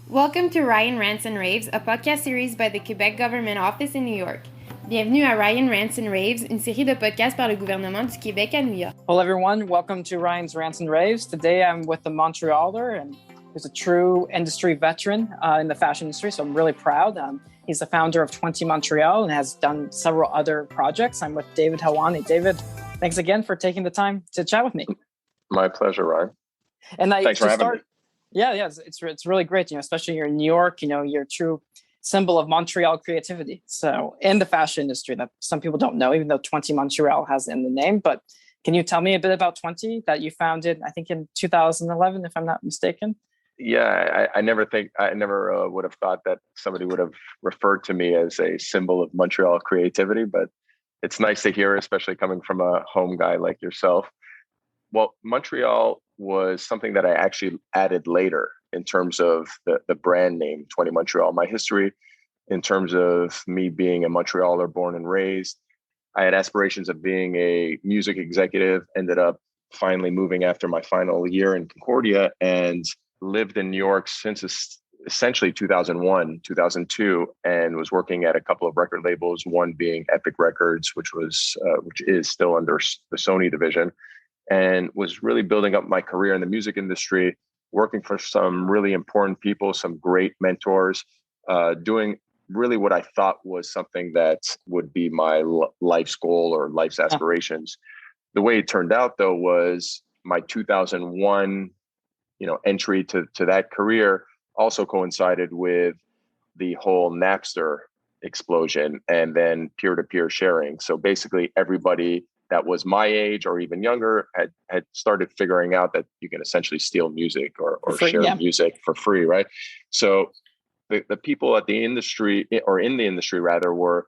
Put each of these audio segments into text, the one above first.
Welcome to Ryan Rants Raves, a podcast series by the Québec Government Office in New York. Bienvenue à Ryan Rants Raves, une série de podcasts par le gouvernement du Québec à New York. Hello, everyone. Welcome to Ryan's Rants Raves. Today, I'm with the Montrealer, and he's a true industry veteran in the fashion industry, so I'm really proud. He's the founder of 20 Montreal and has done several other projects. I'm with David Helwani. David, thanks again for taking the time to chat with me. My pleasure, Ryan. And thanks for having me. Yeah, it's really great. Especially you're in New York. You're a true symbol of Montreal creativity. So in the fashion industry, that some people don't know, even though 20 Montreal has in the name. But can you tell me a bit about 20 that you founded? I think in 2011, if I'm not mistaken. Yeah, I never would have thought that somebody would have referred to me as a symbol of Montreal creativity, but it's nice to hear, especially coming from a home guy like yourself. Well, Montreal was something that I actually added later in terms of the brand name 20 Montreal. My history in terms of me being a Montrealer born and raised, I had aspirations of being a music executive, ended up finally moving after my final year in Concordia and lived in New York since essentially 2001, 2002, and was working at a couple of record labels, one being Epic Records, which is still under the Sony division, and was really building up my career in the music industry, working for some really important people, some great mentors, doing really what I thought was something that would be my life's goal or life's aspirations. The way it turned out, though, was my 2001, entry to that career also coincided with the whole Napster explosion and then peer-to-peer sharing. So basically everybody that was my age or even younger had started figuring out that you can essentially steal music or share music for free, right? So the people at the industry, or in the industry rather, were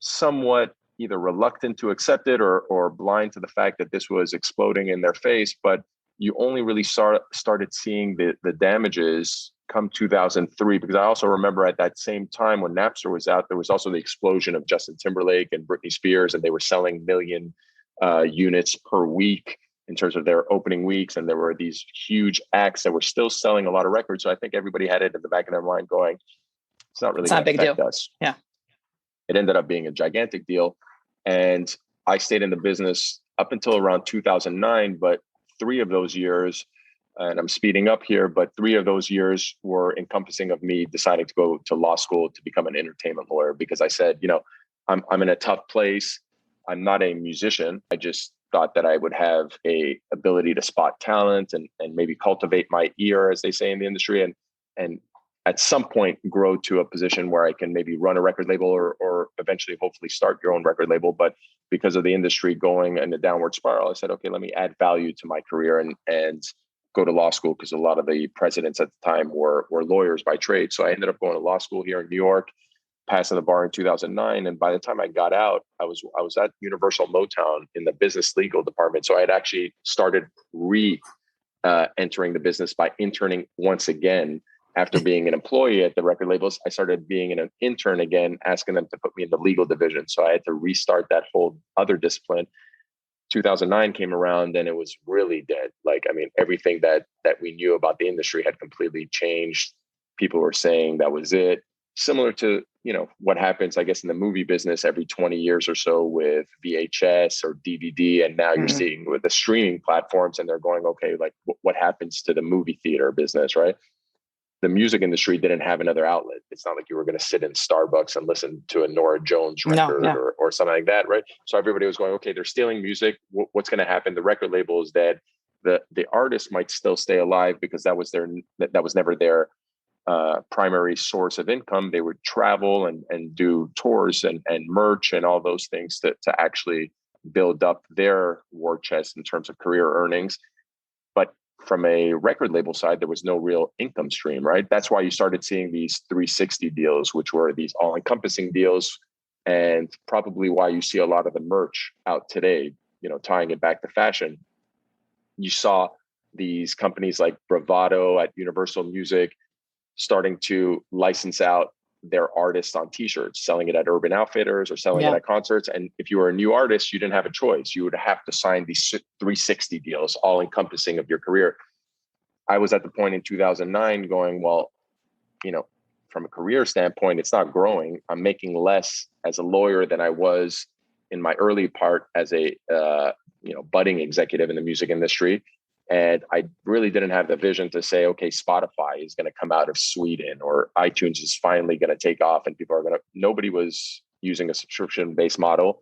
somewhat either reluctant to accept it or blind to the fact that this was exploding in their face. But you only really started seeing the damages come 2003, because I also remember at that same time when Napster was out, there was also the explosion of Justin Timberlake and Britney Spears, and they were selling million units per week in terms of their opening weeks. And there were these huge acts that were still selling a lot of records. So I think everybody had it in the back of their mind going, it's not really going to affect us. Yeah. It ended up being a gigantic deal. And I stayed in the business up until around 2009, but 3 of those years, and I'm speeding up here, but 3 of those years were encompassing of me deciding to go to law school to become an entertainment lawyer, because I said, I'm in a tough place. I'm not a musician. I just thought that I would have a ability to spot talent and maybe cultivate my ear, as they say in the industry, and at some point grow to a position where I can maybe run a record label or eventually hopefully start your own record label. But because of the industry going in a downward spiral, I said, okay, let me add value to my career and go to law school, because a lot of the presidents at the time were lawyers by trade. So I ended up going to law school here in New York, passing the bar in 2009. And by the time I got out, I was at Universal Motown in the business legal department. So I had actually started entering the business by interning once again. After being an employee at the record labels, I started being an intern again, asking them to put me in the legal division. So I had to restart that whole other discipline. 2009 came around and it was really dead. Everything that we knew about the industry had completely changed. People were saying that was it. Similar to, what happens, I guess, in the movie business every 20 years or so with VHS or DVD. And now you're seeing with the streaming platforms, and they're going, okay, what happens to the movie theater business, right? The music industry didn't have another outlet. It's not like you were going to sit in Starbucks and listen to a Nora Jones record or something like that, right? So everybody was going, okay, they're stealing music. What's going to happen? The record label is dead. The artist might still stay alive because that was never their primary source of income. They would travel and do tours and merch and all those things to actually build up their war chest in terms of career earnings. But from a record label side, there was no real income stream, right? That's why you started seeing these 360 deals, which were these all-encompassing deals, and probably why you see a lot of the merch out today, tying it back to fashion. You saw these companies like Bravado at Universal Music starting to license out their artists on t-shirts, selling it at Urban Outfitters or selling it at concerts. And if you were a new artist, you didn't have a choice. You would have to sign these 360 deals, all encompassing of your career. I was at the point in 2009 going, well, from a career standpoint, it's not growing. I'm making less as a lawyer than I was in my early part as a budding executive in the music industry. And I really didn't have the vision to say, okay, Spotify is going to come out of Sweden, or iTunes is finally going to take off and nobody was using a subscription-based model.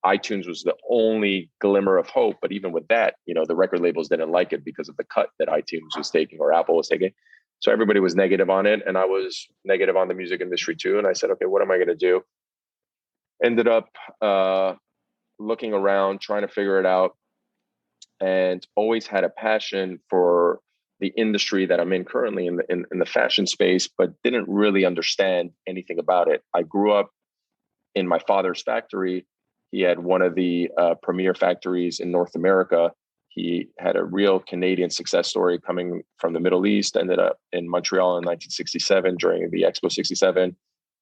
iTunes was the only glimmer of hope. But even with that, the record labels didn't like it because of the cut that iTunes was taking or Apple was taking. So everybody was negative on it. And I was negative on the music industry too. And I said, okay, what am I going to do? Ended up looking around, trying to figure it out, and always had a passion for the industry that I'm in currently in the fashion space, but didn't really understand anything about it. I grew up in my father's factory. He had one of the premier factories in North America. He had a real Canadian success story coming from the Middle East, ended up in Montreal in 1967 during the Expo 67.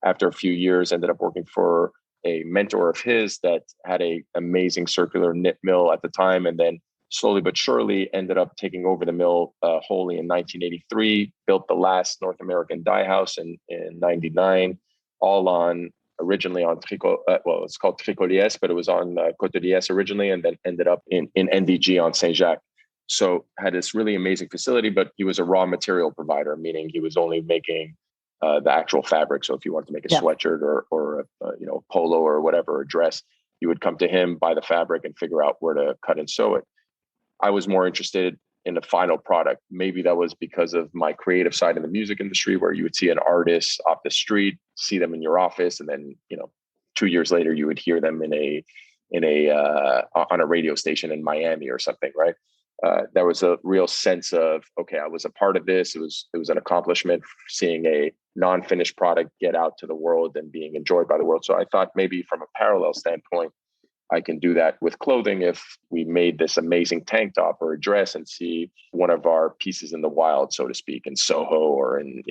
After a few years, ended up working for a mentor of his that had an amazing circular knit mill at the time. And then slowly but surely ended up taking over the mill wholly in 1983, built the last North American dye house in 99, all originally on Tricot, it's called Tricot Liesse, but it was on Côte de Liesse originally, and then ended up in NDG on Saint-Jacques. So had this really amazing facility, but he was a raw material provider, meaning he was only making the actual fabric. So if you wanted to make a sweatshirt or a polo or whatever, a dress, you would come to him, buy the fabric, and figure out where to cut and sew it. I was more interested in the final product. Maybe that was because of my creative side in the music industry, where you would see an artist off the street, see them in your office, and then 2 years later you would hear them on a radio station in Miami or something, right? There was a real sense of, okay, I was a part of this. It was an accomplishment seeing a non-finished product get out to the world and being enjoyed by the world. So I thought maybe from a parallel standpoint, I can do that with clothing. If we made this amazing tank top or a dress and see one of our pieces in the wild, so to speak, in Soho or in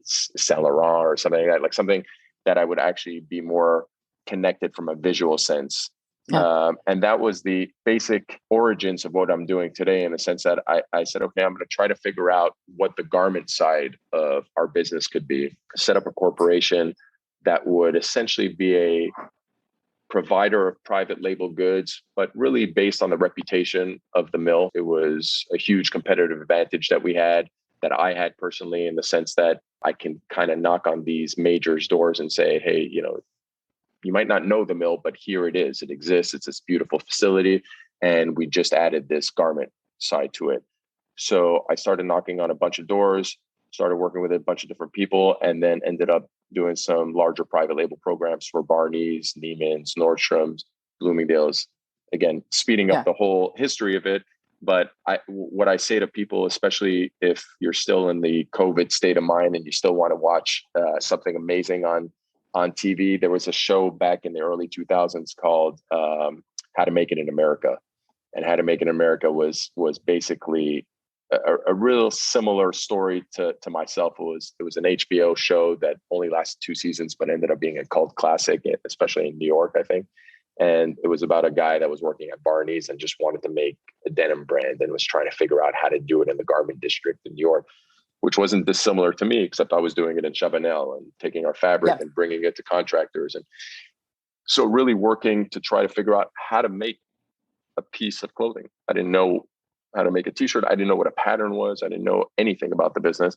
Saint Laurent or something like that, like something that I would actually be more connected from a visual sense. Yeah. And that was the basic origins of what I'm doing today, in the sense that I said, okay, I'm going to try to figure out what the garment side of our business could be. Set up a corporation that would essentially be a provider of private label goods, but really based on the reputation of the mill. It was a huge competitive advantage that I had personally, in the sense that I can kind of knock on these majors' doors and say, hey, you might not know the mill, but here it is. It exists. It's this beautiful facility. And we just added this garment side to it. So I started knocking on a bunch of doors, started working with a bunch of different people, and then ended up doing some larger private label programs for Barney's, Neiman's, Nordstrom's, Bloomingdale's. Again, speeding up the whole history of it. But what I say to people, especially if you're still in the COVID state of mind and you still want to watch something amazing on TV, there was a show back in the early 2000s called How to Make It in America. And How to Make It in America was basically a real similar story to myself. It was an HBO show that only lasted 2 seasons, but ended up being a cult classic, especially in New York, I think. And it was about a guy that was working at Barney's and just wanted to make a denim brand and was trying to figure out how to do it in the garment district in New York, which wasn't dissimilar to me, except I was doing it in Chabanel and taking our fabric and bringing it to contractors. And so really working to try to figure out how to make a piece of clothing. I didn't know how to make a t-shirt. I didn't know what a pattern was. I didn't know anything about the business.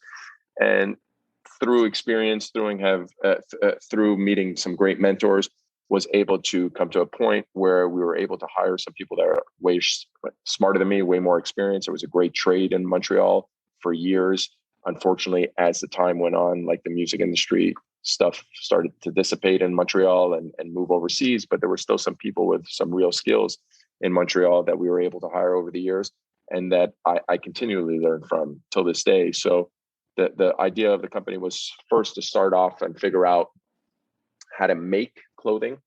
And through experience, through meeting some great mentors, was able to come to a point where we were able to hire some people that are way smarter than me, way more experienced. There was a great trade in Montreal for years. Unfortunately, as the time went on, like the music industry stuff started to dissipate in Montreal and move overseas, but there were still some people with some real skills in Montreal that we were able to hire over the years, and that I continually learn from till this day. So the idea of the company was first to start off and figure out how to make clothing.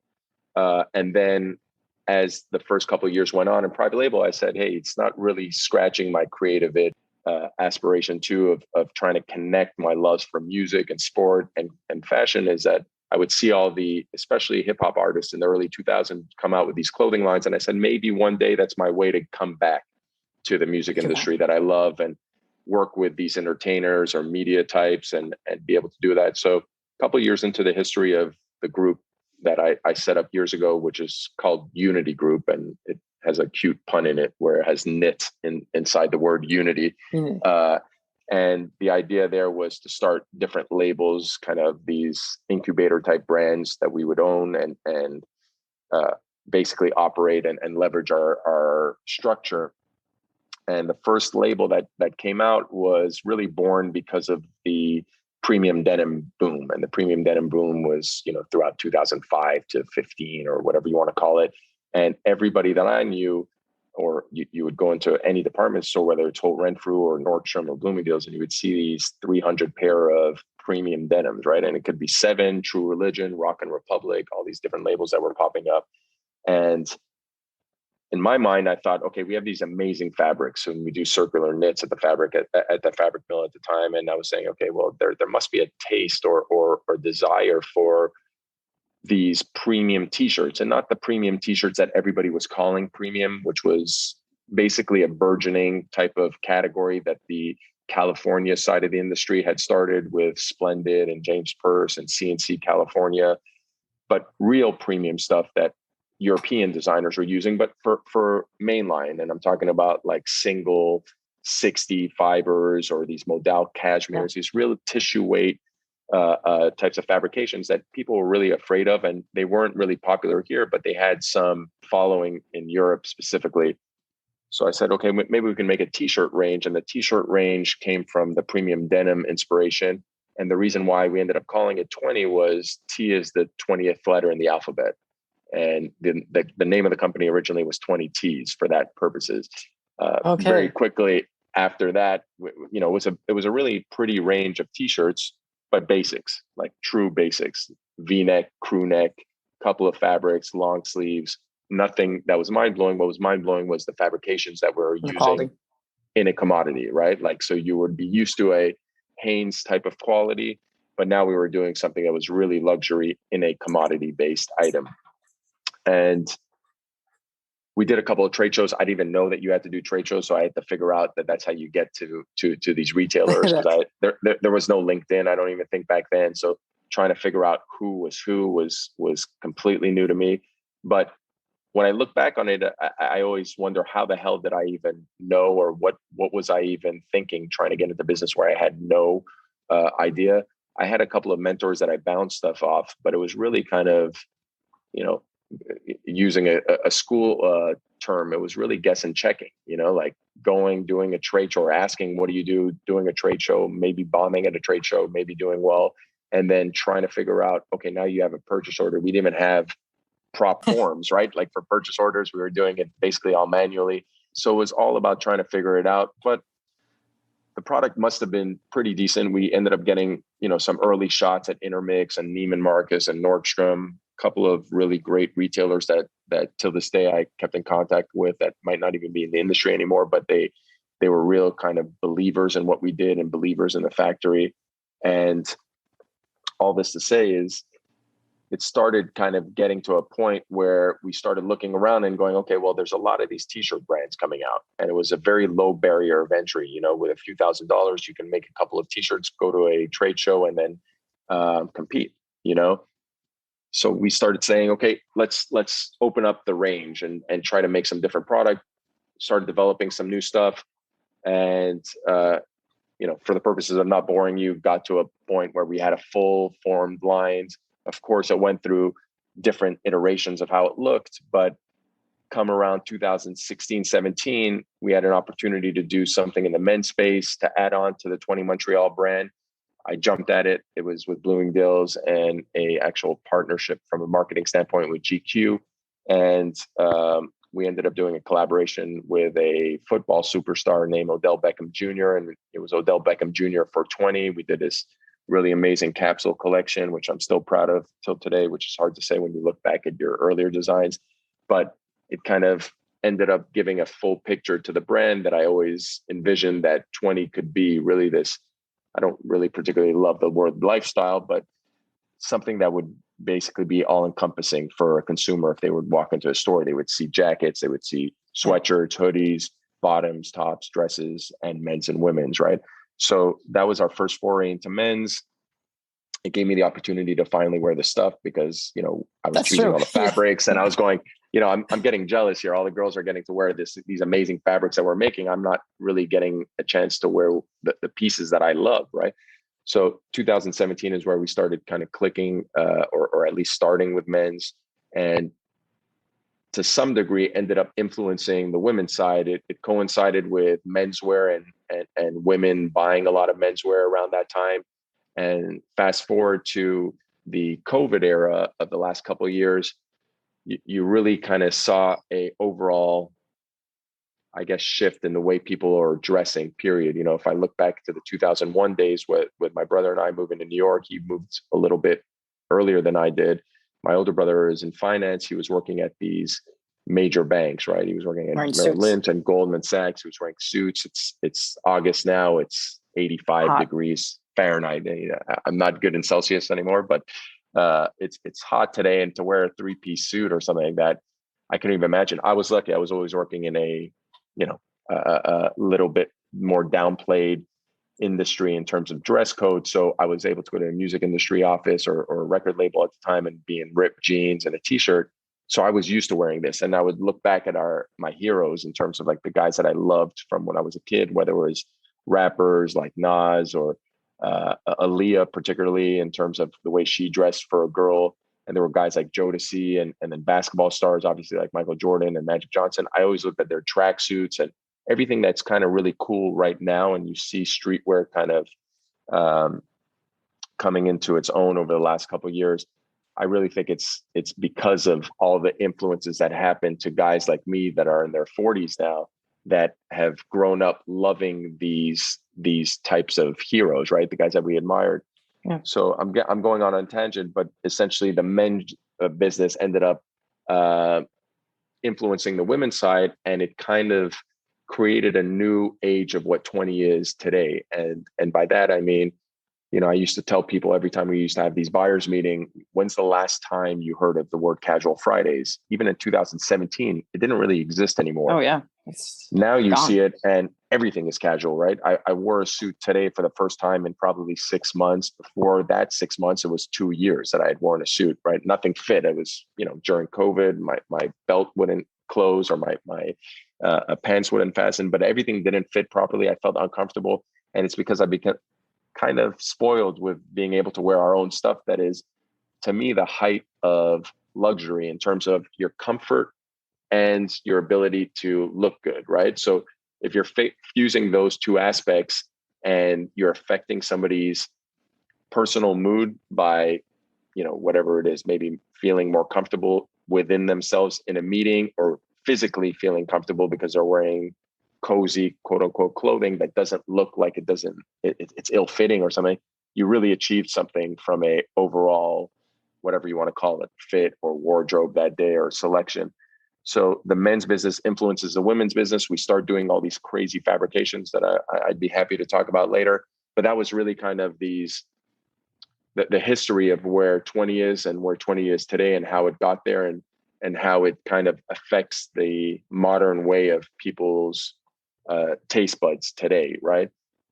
And then as the first couple of years went on in private label, I said, hey, it's not really scratching my creative aspiration too of trying to connect my loves for music and sport and fashion, is that I would see all the, especially hip hop artists in the early 2000s come out with these clothing lines. And I said, maybe one day that's my way to come back to the music industry that I love. And work with these entertainers or media types and be able to do that. So a couple of years into the history of the group that I set up years ago, which is called Unity Group, and it has a cute pun in it where it has knit inside the word unity. And the idea there was to start different labels, kind of these incubator type brands that we would own and basically operate and leverage our structure. And the first label that came out was really born because of the premium denim boom. And the premium denim boom was, throughout 2005 to 15 or whatever you want to call it. And everybody that I knew, or you would go into any department store, whether it's Holt Renfrew or Nordstrom or Bloomingdale's, and you would see these 300 pair of premium denims, right? And it could be Seven, True Religion, Rock and Republic, all these different labels that were popping up. And in my mind, I thought, okay, we have these amazing fabrics, and we do circular knits at the fabric mill at the time. And I was saying, okay, well, there must be a taste or desire for these premium t-shirts, and not the premium t-shirts that everybody was calling premium, which was basically a burgeoning type of category that the California side of the industry had started with Splendid and James Perse and CNC California, but real premium stuff that European designers were using, but for mainline. And I'm talking about like single 60 fibers or these modal cashmeres, these real tissue weight types of fabrications that people were really afraid of, and they weren't really popular here, but they had some following in Europe specifically. So I said, okay, maybe we can make a t-shirt range. And the t-shirt range came from the premium denim inspiration. And the reason why we ended up calling it 20 was T is the 20th letter in the alphabet. And the name of the company originally was 20 T's for that purposes. Very quickly after that, it was a really pretty range of t-shirts, but basics, like true basics: V-neck, crew neck, couple of fabrics, long sleeves. Nothing that was mind-blowing. What was mind-blowing was the fabrications that we're using in a commodity, right? Like, so you would be used to a Hanes type of quality, but now we were doing something that was really luxury in a commodity-based item. And we did a couple of trade shows. I didn't even know that you had to do trade shows, so I had to figure out that that's how you get to these retailers. Because there was no LinkedIn. I don't even think back then. So trying to figure out who was completely new to me. But when I look back on it, I always wonder, how the hell did I even know, or what was I even thinking trying to get into business where I had no idea. I had a couple of mentors that I bounced stuff off, but it was really kind of, using a school term, it was really guess and checking, like doing a trade show or asking, what do you do doing a trade show, maybe bombing at a trade show, maybe doing well, and then trying to figure out, okay, now you have a purchase order. We didn't even have prop forms, right? Like for purchase orders, we were doing it basically all manually. So it was all about trying to figure it out. But the product must have been pretty decent. We ended up getting, some early shots at Intermix and Neiman Marcus and Nordstrom, a couple of really great retailers that till this day I kept in contact with, that might not even be in the industry anymore, but they were real kind of believers in what we did and believers in the factory. And all this to say is, it started kind of getting to a point where we started looking around and going, okay, well, there's a lot of these t-shirt brands coming out, and it was a very low barrier of entry. With a few $1,000s, you can make a couple of t-shirts, go to a trade show, and then compete. So we started saying, okay, let's open up the range and try to make some different product. Started developing some new stuff, and for the purposes of not boring you, got to a point where we had a full formed line. Of course, it went through different iterations of how it looked, but come around 2016, 17, we had an opportunity to do something in the men's space to add on to the 20 Montreal brand. I jumped at it. It was with Bloomingdale's and a actual partnership from a marketing standpoint with GQ. And we ended up doing a collaboration with a football superstar named Odell Beckham Jr. And it was Odell Beckham Jr. for 20. We did this really amazing capsule collection, which I'm still proud of till today, which is hard to say when you look back at your earlier designs. But it kind of ended up giving a full picture to the brand that I always envisioned that 20 could be really this. I don't really particularly love the word lifestyle, but something that would basically be all encompassing for a consumer. If they would walk into a store, they would see jackets, they would see sweatshirts, hoodies, bottoms, tops, dresses, and men's and women's, right? So that was our first foray into men's. It gave me the opportunity to finally wear the stuff because, I was choosing all the fabrics and I was going, I'm getting jealous here. All the girls are getting to wear these amazing fabrics that we're making. I'm not really getting a chance to wear the pieces that I love, right? So 2017 is where we started kind of clicking, or at least starting with men's, and to some degree ended up influencing the women's side. It coincided with menswear and women buying a lot of menswear around that time. And fast forward to the COVID era of the last couple of years, you really kind of saw a overall, I guess, shift in the way people are dressing, period. If I look back to the 2001 days with my brother and I moving to New York, he moved a little bit earlier than I did. My older brother is in finance. He was working at these major banks, right? He was working at Merrill Lynch and Goldman Sachs. He was wearing suits. It's August now. It's 85 degrees Fahrenheit. I'm not good in Celsius anymore, but it's hot today. And to wear a 3-piece suit or something like that, I couldn't even imagine. I was lucky. I was always working in a little bit more downplayed industry in terms of dress code. So I was able to go to a music industry office or a record label at the time and be in ripped jeans and a t-shirt. So I was used to wearing this. And I would look back at my heroes in terms of like the guys that I loved from when I was a kid, whether it was rappers like Nas or Aaliyah, particularly in terms of the way she dressed for a girl. And there were guys like Jodeci and then basketball stars, obviously like Michael Jordan and Magic Johnson. I always looked at their tracksuits and everything that's kind of really cool right now. And you see streetwear kind of coming into its own over the last couple of years. I really think it's because of all the influences that happened to guys like me that are in their 40s now that have grown up loving these types of heroes, right? The guys that we admired. Yeah. So I'm going on a tangent, but essentially the men's business ended up influencing the women's side, and it kind of created a new age of what 20 is today. And by that, I mean, I used to tell people every time we used to have these buyers meeting, when's the last time you heard of the word Casual Fridays? Even in 2017, it didn't really exist anymore. Oh, yeah. Now you see it and everything is casual, right? I wore a suit today for the first time in probably 6 months. Before that 6 months, it was 2 years that I had worn a suit, right? Nothing fit. It was, during COVID, my belt wouldn't close or my pants wouldn't fasten, but everything didn't fit properly. I felt uncomfortable. And it's because I became kind of spoiled with being able to wear our own stuff. That is, to me, the height of luxury in terms of your comfort and your ability to look good, right? So if you're fusing those two aspects and you're affecting somebody's personal mood by, whatever it is, maybe feeling more comfortable within themselves in a meeting or physically feeling comfortable because they're wearing cozy, quote unquote, clothing that doesn't look like it's ill-fitting or something, you really achieved something from a overall, whatever you want to call it, fit or wardrobe that day or selection. So the men's business influences the women's business. We start doing all these crazy fabrications that I'd be happy to talk about later. But that was really kind of the history of where 20 is and where 20 is today and how it got there and how it kind of affects the modern way of people's taste buds today, right?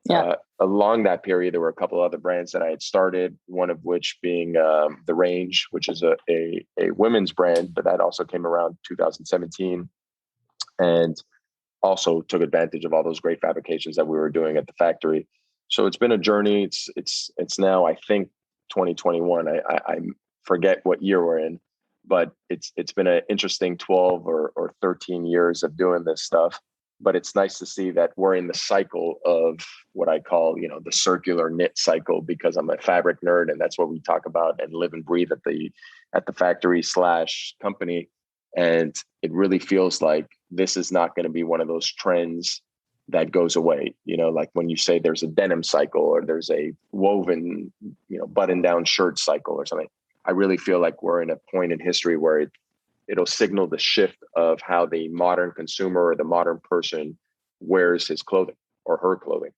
Yeah. Along that period, there were a couple of other brands that I had started, one of which being The Range, which is a women's brand, but that also came around 2017 and also took advantage of all those great fabrications that we were doing at the factory. So it's been a journey. It's now, I think, 2021. I forget what year we're in, but it's been an interesting 12 or 13 years of doing this stuff. But it's nice to see that we're in the cycle of what I call, the circular knit cycle, because I'm a fabric nerd and that's what we talk about and live and breathe at the factory / company. And it really feels like this is not going to be one of those trends that goes away. Like when you say there's a denim cycle or there's a woven, button down shirt cycle or something, I really feel like we're in a point in history where it'll signal the shift of how the modern consumer or the modern person wears his clothing or her clothing.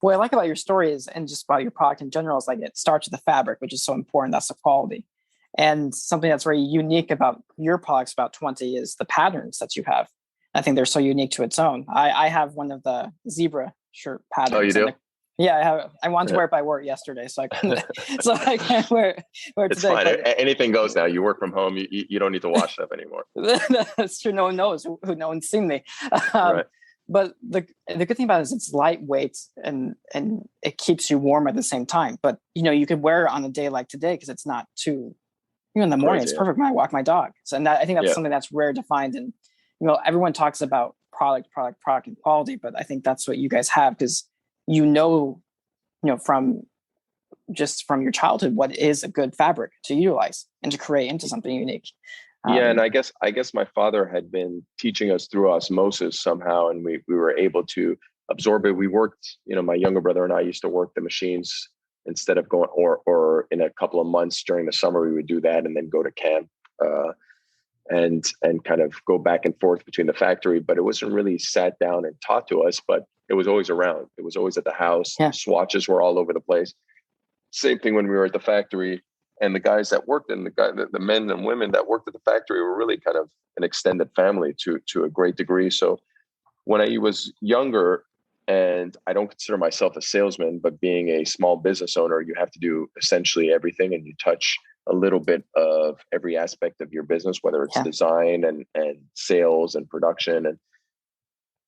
What I like about your story is, and just about your product in general, is like it starts with the fabric, which is so important. That's the quality. And something that's very unique about your products, about 20, is the patterns that you have. I think they're so unique to its own. I have one of the zebra shirt patterns. Oh, you do? Yeah, I wanted to wear it by work yesterday, so I couldn't. So I can't wear it it's today. Fine. Anything goes now. You work from home. You don't need to wash stuff anymore. That's true. No one knows. No one's seen me. Right. But the good thing about it is it's lightweight and it keeps you warm at the same time. But you could wear it on a day like today because it's not too. In the morning, it's perfect when I walk my dog. So, and I think that's something that's rare to find. And everyone talks about product, and quality, but I think that's what you guys have because from your childhood what is a good fabric to utilize and to create into something unique. And I guess my father had been teaching us through osmosis somehow, and we were able to absorb it. We worked, my younger brother and I used to work the machines instead of going, or in a couple of months during the summer, we would do that and then go to camp and kind of go back and forth between the factory. But it wasn't really sat down and taught to us, but it was always around. It was always at the house. Yeah. Swatches were all over the place. Same thing when we were at the factory. And the guys that worked in the men and women that worked at the factory were really kind of an extended family to a great degree. So when I was younger, and I don't consider myself a salesman, but being a small business owner, you have to do essentially everything, and you touch a little bit of every aspect of your business, whether it's design and sales and production. And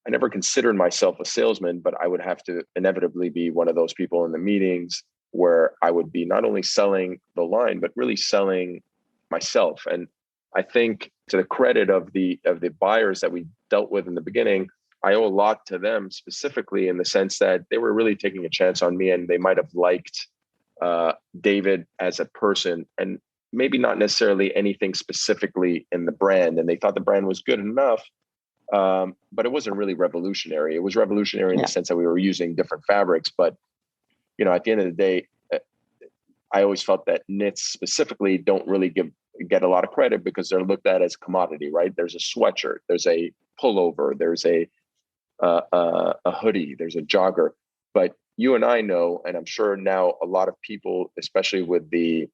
I never considered myself a salesman, but I would have to inevitably be one of those people in the meetings where I would be not only selling the line, but really selling myself. And I think to the credit of the buyers that we dealt with in the beginning, I owe a lot to them specifically in the sense that they were really taking a chance on me, and they might have liked David as a person and maybe not necessarily anything specifically in the brand. And they thought the brand was good enough, but it wasn't really revolutionary. It was revolutionary in the sense that we were using different fabrics. But, at the end of the day, I always felt that knits specifically don't really get a lot of credit because they're looked at as commodity, right? There's a sweatshirt, there's a pullover, there's a hoodie, there's a jogger. But you and I know, and I'm sure now a lot of people, especially with the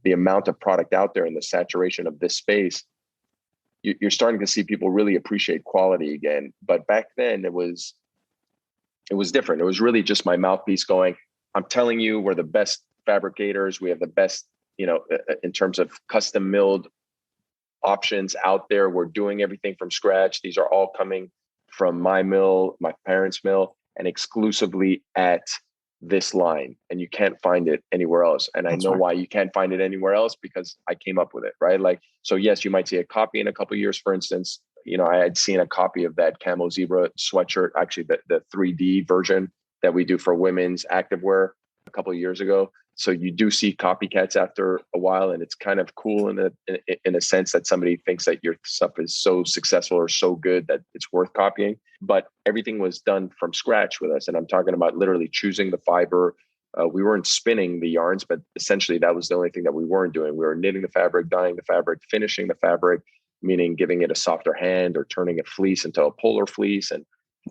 amount of product out there and the saturation of this space, you're starting to see people really appreciate quality again. But back then it was different. It was really just my mouthpiece going, I'm telling you, we're the best fabricators. We have the best, in terms of custom milled options out there. We're doing everything from scratch. These are all coming from my mill, my parents' mill, and exclusively at this line. And you can't find it anywhere else. And I know why you can't find it anywhere else, because I came up with it, right? So yes, you might see a copy in a couple of years. For instance, I had seen a copy of that camo zebra sweatshirt, actually the 3D version that we do for women's activewear a couple of years ago. So you do see copycats after a while, and it's kind of cool in a sense that somebody thinks that your stuff is so successful or so good that it's worth copying. But everything was done from scratch with us. And I'm talking about literally choosing the fiber. We weren't spinning the yarns, but essentially that was the only thing that we weren't doing. We were knitting the fabric, dyeing the fabric, finishing the fabric, meaning giving it a softer hand or turning a fleece into a polar fleece, and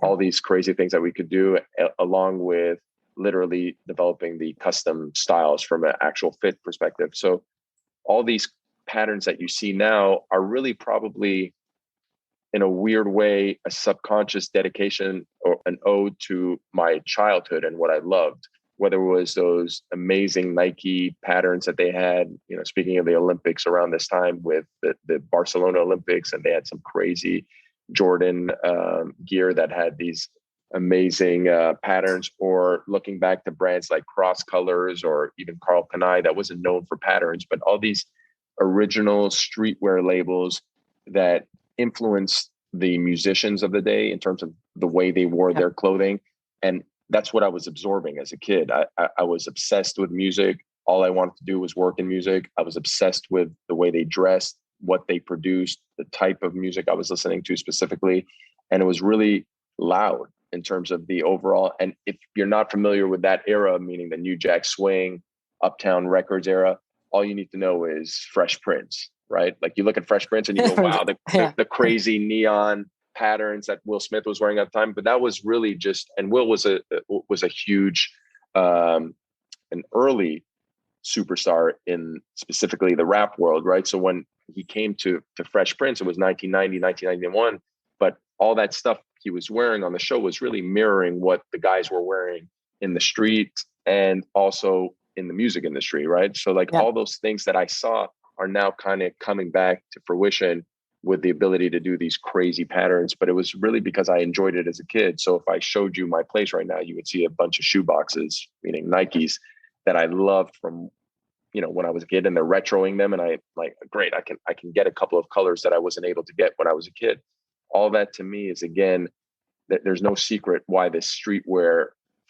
all these crazy things that we could do, along with literally developing the custom styles from an actual fit perspective. So all these patterns that you see now are really probably, in a weird way, a subconscious dedication or an ode to my childhood and what I loved, whether it was those amazing Nike patterns that they had, speaking of the Olympics around this time with the Barcelona Olympics, and they had some crazy Jordan gear that had these amazing patterns, or looking back to brands like Cross Colors or even Carl Kanai that wasn't known for patterns, but all these original streetwear labels that influenced the musicians of the day in terms of the way they wore their clothing. And that's what I was absorbing as a kid. I was obsessed with music. All I wanted to do was work in music. I was obsessed with the way they dressed, what they produced, the type of music I was listening to specifically. And it was really loud in terms of the overall. And if you're not familiar with that era, meaning the New Jack Swing, Uptown Records era, all you need to know is Fresh Prince, right? Like you look at Fresh Prince and you go, wow, the crazy neon patterns that Will Smith was wearing at the time. But that was really just, and Will was a huge, an early superstar in specifically the rap world, right? So when he came to Fresh Prince, it was 1990, 1991. but all that stuff he was wearing on the show was really mirroring what the guys were wearing in the street and also in the music industry, right? So like all those things that I saw are now kind of coming back to fruition with the ability to do these crazy patterns. But it was really because I enjoyed it as a kid. So if I showed you my place right now, you would see a bunch of shoe boxes, meaning Nikes, that I loved from, you know, when I was a kid, and they're retroing them. And I like, great, I can get a couple of colors that I wasn't able to get when I was a kid. All that to me is, again, that there's no secret why this streetwear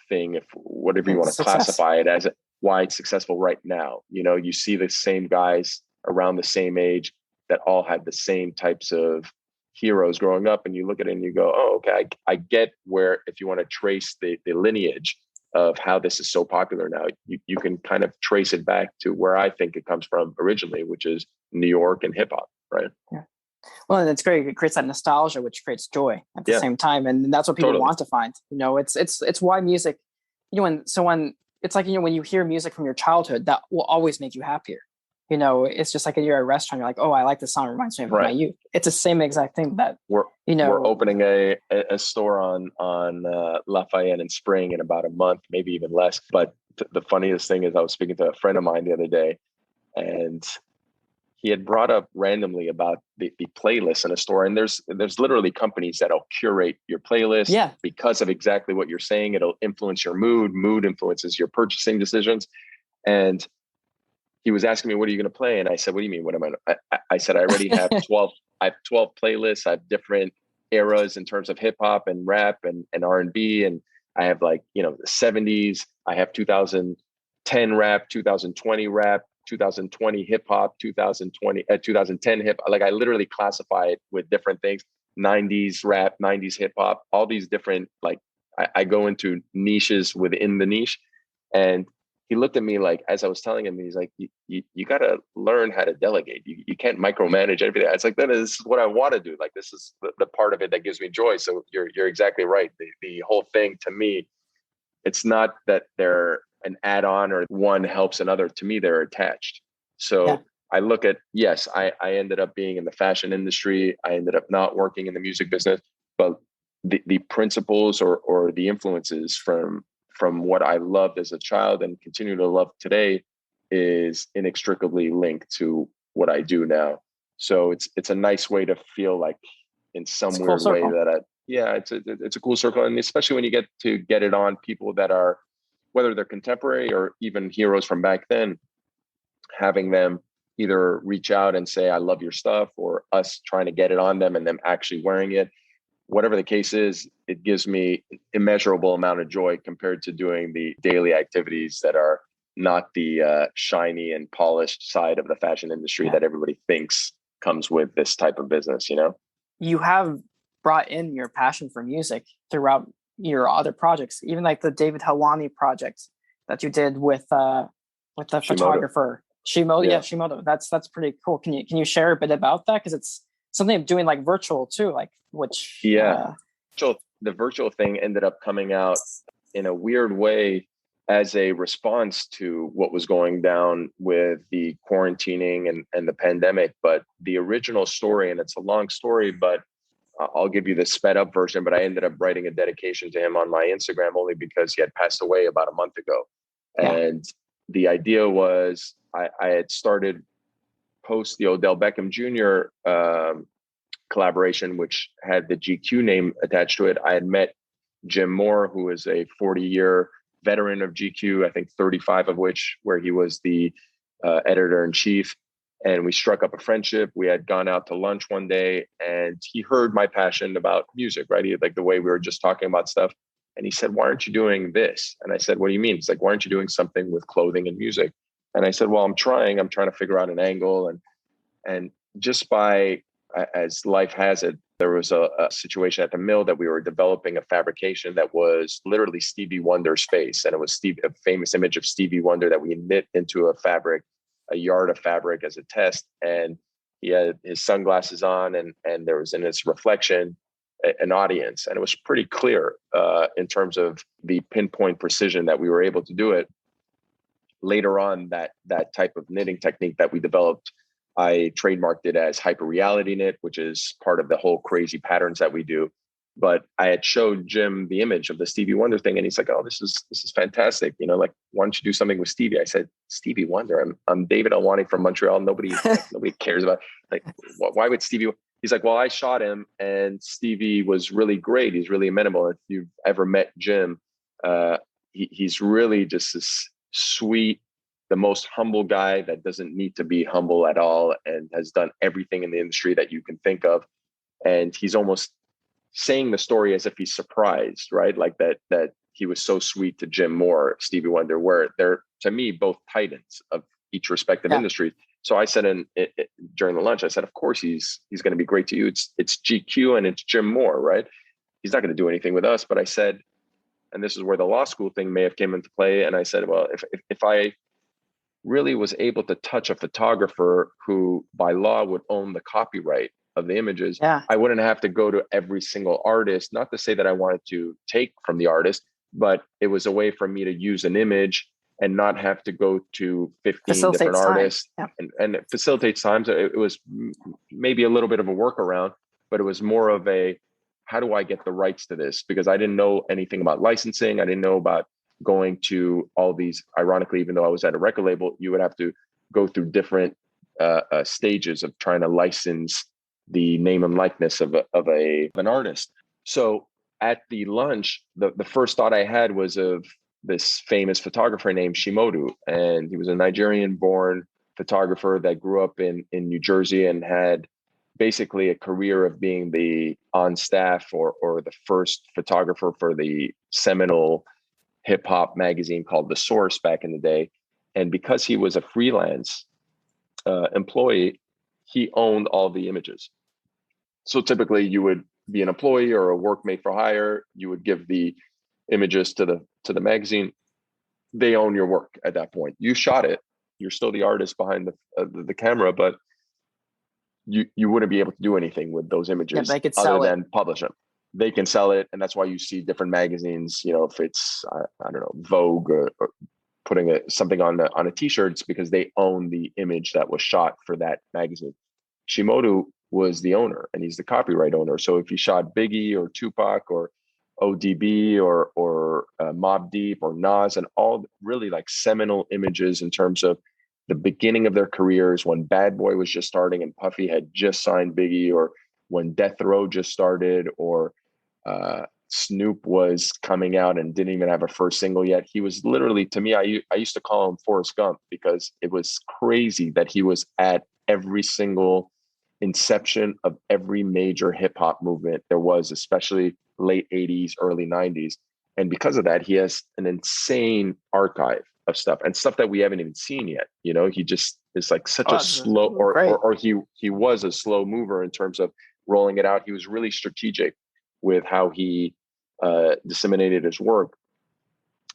thing, if whatever you want to classify it as, why it's successful right now. You know, you see the same guys around the same age that all had the same types of heroes growing up, and you look at it and you go, oh, okay, I get where, if you want to trace the lineage of how this is so popular now, you can kind of trace it back to where I think it comes from originally, which is New York and hip hop, right? Yeah. Well, and it's great. It creates that nostalgia, which creates joy at the same time, and that's what people want to find. You know, it's why music. You know, when it's like, you know, when you hear music from your childhood, that will always make you happier. You know, it's just like you're at a restaurant, you're like, oh, I like this song, it reminds me of my youth. It's the same exact thing that we're opening a store on Lafayette in Spring in about a month, maybe even less. But the funniest thing is, I was speaking to a friend of mine the other day, and he had brought up randomly about the playlist in a store. And there's literally companies that'll curate your playlist because of exactly what you're saying. It'll influence your mood. Mood influences your purchasing decisions. And he was asking me, what are you going to play? And I said, what do you mean? What am I said, I already have 12. I have 12 playlists. I have different eras in terms of hip hop and rap and R&B. And I have, like, you know, the 70s. I have 2010 rap, 2020 rap, 2020 hip hop, 2010 hip. Like, I literally classify it with different things. 90s rap, 90s hip hop, all these different, like, I go into niches within the niche. And he looked at me, like, as I was telling him, he's like, you got to learn how to delegate. You can't micromanage everything. It's like, that is what I want to do. Like, this is the part of it that gives me joy. So you're exactly right. The whole thing, to me, it's not that they're an add-on or one helps another. To me, they're attached. So I look at, yes, I ended up being in the fashion industry. I ended up not working in the music business, but the principles or the influences from what I loved as a child and continue to love today is inextricably linked to what I do now. So it's a nice way to feel like, in some weird way, that it's a cool circle. And especially when you get to get it on people that are, whether they're contemporary or even heroes from back then, having them either reach out and say, I love your stuff, or us trying to get it on them and them actually wearing it. Whatever the case is, it gives me immeasurable amount of joy compared to doing the daily activities that are not the shiny and polished side of the fashion industry that everybody thinks comes with this type of business, you know? You have brought in your passion for music throughout your other projects, even like the David Helwani project that you did with the photographer Chi Modu. Yeah, Chi Modu. That's pretty cool. Can you share a bit about that? Because it's something I'm doing, like, virtual too, like, which so the virtual thing ended up coming out in a weird way as a response to what was going down with the quarantining and the pandemic. But the original story, and it's a long story, but I'll give you the sped up version, but I ended up writing a dedication to him on my Instagram only because he had passed away about a month ago. And the idea was, I had started post the Odell Beckham Jr. Collaboration, which had the GQ name attached to it. I had met Jim Moore, who is a 40-year veteran of GQ, I think 35 of which where he was the editor-in-chief. And we struck up a friendship. We had gone out to lunch one day, and he heard my passion about music, right? He had, like, the way we were just talking about stuff. And he said, why aren't you doing this? And I said, what do you mean? He's like, why aren't you doing something with clothing and music? And I said, well, I'm trying to figure out an angle. And just by, as life has it, there was a situation at the mill that we were developing a fabrication that was literally Stevie Wonder's face. And it was a famous image of Stevie Wonder that we knit into a yard of fabric as a test. And he had his sunglasses on, and there was in his reflection an audience. And it was pretty clear in terms of the pinpoint precision that we were able to do it. Later on, that type of knitting technique that we developed I trademarked it as hyperreality knit, which is part of the whole crazy patterns that we do. But I had showed Jim the image of the Stevie Wonder thing, and he's like, "Oh, this is fantastic. You know, like, why don't you do something with Stevie?" I said, "Stevie Wonder? I'm David Helwani from Montreal. Nobody cares about, like, why would Stevie?" He's like, "Well, I shot him, and Stevie was really great. He's really amenable. If you've ever met Jim, he's really just this sweet, the most humble guy that doesn't need to be humble at all, and has done everything in the industry that you can think of. And he's almost saying the story as if he's surprised, right? Like that he was so sweet to Jim Moore, Stevie Wonder, where they're, to me, both titans of each respective industry." So I said during the lunch, I said, "Of course he's going to be great to you. It's GQ and it's Jim Moore, right? He's not going to do anything with us." But I said, and this is where the law school thing may have came into play. And I said, well, if I really was able to touch a photographer who by law would own the copyright of the images, I wouldn't have to go to every single artist. Not to say that I wanted to take from the artist, but it was a way for me to use an image and not have to go to 15 different artists. And it facilitates time. So it was maybe a little bit of a workaround, but it was more of a, how do I get the rights to this? Because I didn't know anything about licensing. I didn't know about going to all these, ironically, even though I was at a record label, you would have to go through different stages of trying to license the name and likeness of an artist. So at the lunch, the first thought I had was of this famous photographer named Chi Modu. And he was a Nigerian-born photographer that grew up in New Jersey and had basically a career of being the on staff or the first photographer for the seminal hip hop magazine called The Source back in the day. And because he was a freelance employee, he owned all the images. So typically you would be an employee or a workmate for hire. You would give the images to the magazine. They own your work at that point. You shot it. You're still the artist behind the camera, but you wouldn't be able to do anything with those images other than publish them. They can sell it, and that's why you see different magazines. You know, if it's I don't know, Vogue or putting something on a T-shirt, it's because they own the image that was shot for that magazine. Chi Modu was the owner, and he's the copyright owner. So if he shot Biggie or Tupac or ODB or Mobb Deep or Nas, and all really like seminal images in terms of the beginning of their careers, when Bad Boy was just starting and Puffy had just signed Biggie, or when Death Row just started, or Snoop was coming out and didn't even have a first single yet. He was literally, to me, I used to call him Forrest Gump, because it was crazy that he was at every single inception of every major hip hop movement there was, especially late 80s, early 90s. And because of that, he has an insane archive of stuff and stuff that we haven't even seen yet. You know, he just is like such a slow, or he was a slow mover in terms of rolling it out. He was really strategic with how he disseminated his work.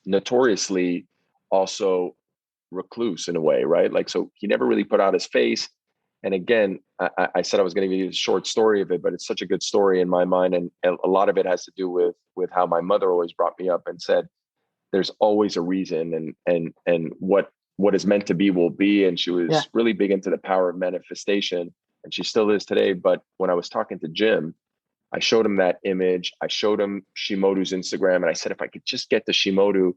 Notoriously also recluse in a way, right? Like, so he never really put out his face. And again, I said I was going to give you a short story of it, but it's such a good story in my mind. And a lot of it has to do with how my mother always brought me up and said, there's always a reason, and what is meant to be will be. And she was really big into the power of manifestation, and she still is today. But when I was talking to Jim, I showed him that image. I showed him Chi Modu's Instagram, and I said, if I could just get to Chi Modu,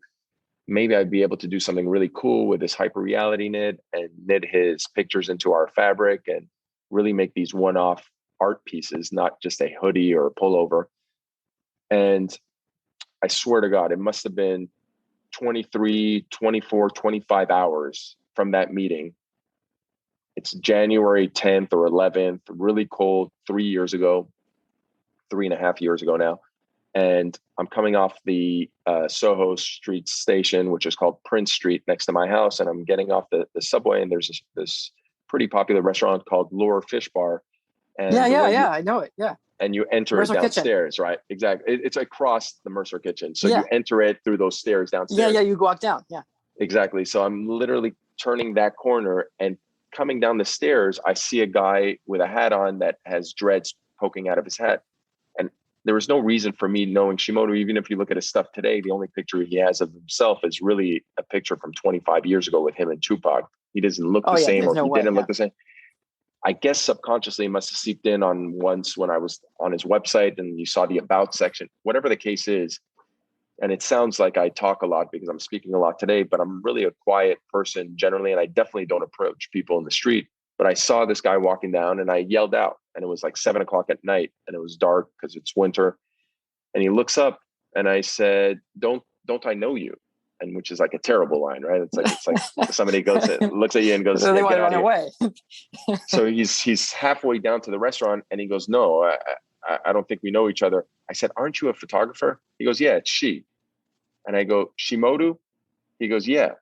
maybe I'd be able to do something really cool with this hyper reality knit and knit his pictures into our fabric and really make these one-off art pieces, not just a hoodie or a pullover. And I swear to God, it must have been 23, 24, 25 hours from that meeting. It's January 10th or 11th, really cold, 3.5 years ago now. And I'm coming off the Soho Street station, which is called Prince Street, next to my house. And I'm getting off the subway, and there's this pretty popular restaurant called Lure Fish Bar. And I know it. Yeah. And you enter Mercer it downstairs, kitchen. Right? Exactly. It's across the Mercer Kitchen. So you enter it through those stairs downstairs. Yeah, you walk down. Yeah. Exactly. So I'm literally turning that corner, and coming down the stairs, I see a guy with a hat on that has dreads poking out of his hat. And there was no reason for me knowing Chi Modu. Even if you look at his stuff today, the only picture he has of himself is really a picture from 25 years ago with him and Tupac. He doesn't look the same, or he didn't look the same. I guess subconsciously it must have seeped in on once when I was on his website and you saw the about section, whatever the case is. And it sounds like I talk a lot because I'm speaking a lot today, but I'm really a quiet person generally. And I definitely don't approach people in the street. But I saw this guy walking down and I yelled out, and it was like 7 o'clock at night and it was dark because it's winter. And he looks up and I said, don't I know you? And which is like a terrible line, right? It's like somebody looks at you and goes, So they yeah, want get to out run of here. away. So he's halfway down to the restaurant and he goes, no, I don't think we know each other. I said, aren't you a photographer? He goes, yeah, it's Chi. And I go, Chi Modu? He goes, yeah.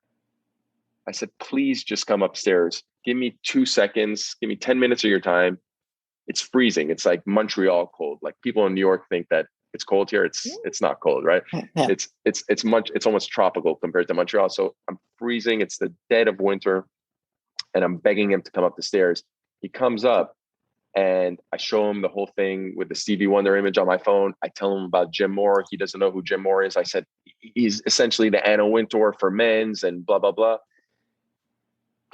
I said, please just come upstairs. Give me 2 seconds. Give me 10 minutes of your time. It's freezing. It's like Montreal cold. Like people in New York think that it's cold here. It's not cold, right? Yeah. It's almost tropical compared to Montreal. So I'm freezing. It's the dead of winter. And I'm begging him to come up the stairs. He comes up and I show him the whole thing with the Stevie Wonder image on my phone. I tell him about Jim Moore. He doesn't know who Jim Moore is. I said, he's essentially the Anna Wintour for men's and blah, blah, blah.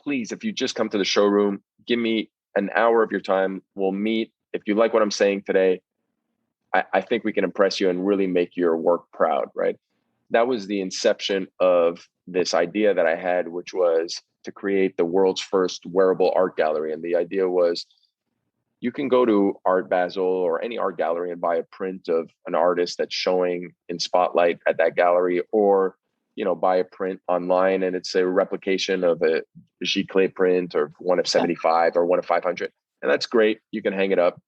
Please, if you just come to the showroom, give me an hour of your time. We'll meet. If you like what I'm saying today, I think we can impress you and really make your work proud, right? That was the inception of this idea that I had, which was to create the world's first wearable art gallery. And the idea was you can go to Art Basel or any art gallery and buy a print of an artist that's showing in spotlight at that gallery, or buy a print online and it's a replication of a giclée print or one of 75 or one of 500. And that's great. You can hang it up.